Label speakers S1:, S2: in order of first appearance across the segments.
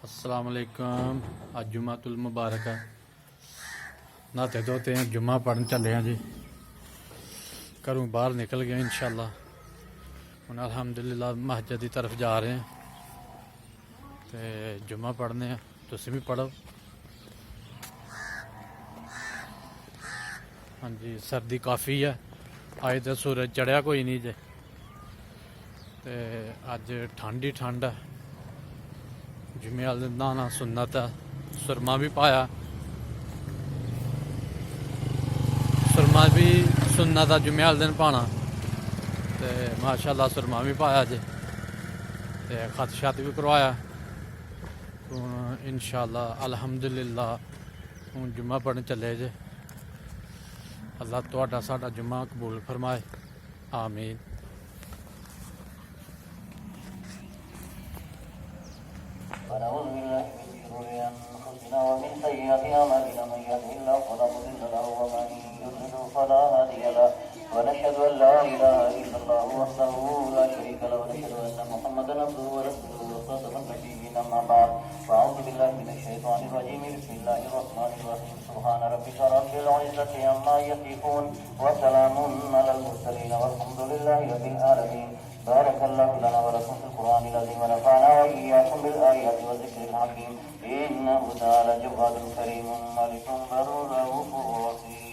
S1: अस्सलाम वालेकुम। आज जुमातुल मुबारक है। नहाते धोते हैं, जुम्मा पढ़न चले हैं जी। घरों बाहर निकल गए इंशाल्लाह। हुण अल्हम्दुलिल्लाह मस्जिद की तरफ जा रहे हैं तो जुम्मा पढ़ने हैं। तुसीं भी पढ़ो। हाँ जी, सर्दी काफ़ी है। अज तो सूरज चढ़िया कोई नहीं जे, ते अज ठंड ही ठंड है। जुम्मे वाले दिन नहाना सुन्नत है। सुरमा भी पाया, सुरमा भी सुन्नत है जुम्मे वाले दिन पाना। ते माशाअल्लाह सुरमा भी पाया जे, ते खत शत भी करवाया। हुण इंशाअल्लाह अल्हम्दुलिल्लाह हुण जुम्मा पढ़न चले जे। अल्लाह तुहाडा साडा जुम्मा कबूल फरमाए, आमीन।
S2: ونعوذ بالله من شرور انفسنا ومن سيئات اعمالنا من يهده الله فلا مضل له ومن يضلل فلا هادي له ونشهد ان لا اله الا الله وحده لا شريك له ونشهد ان محمدا عبده ورسوله وخاتم النبيين اما بعد فاعوذ بالله من الشيطان الرجيم بسم الله الرحمن الرحيم سبحان ربك رب العزه عما يصفون وسلام على المرسلين والحمد لله رب العالمين بارك الله لنا ولكم في القرآن العظيم ونفعنا وإياكم بالآيات والذكر الحكيم إنه تعالى جواد كريم ملك بر رؤوف رحيم.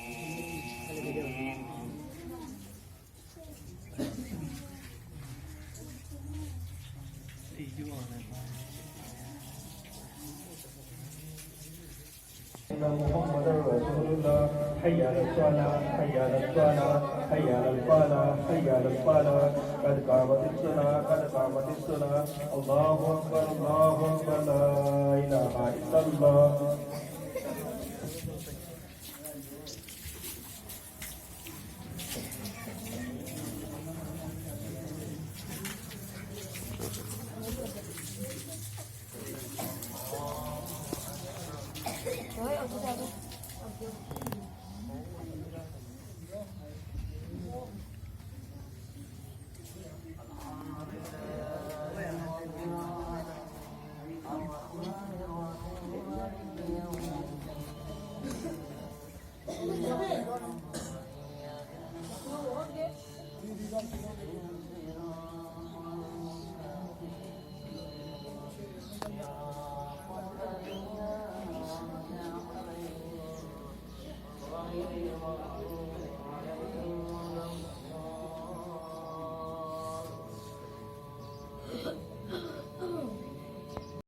S3: إن محمد رسول الله حي على الصلاة حي على الصلاة حي على الفلاح حي على الفلاح قد قامت الصلاة قد قامت الصلاة الله أكبر لا إله إلا الله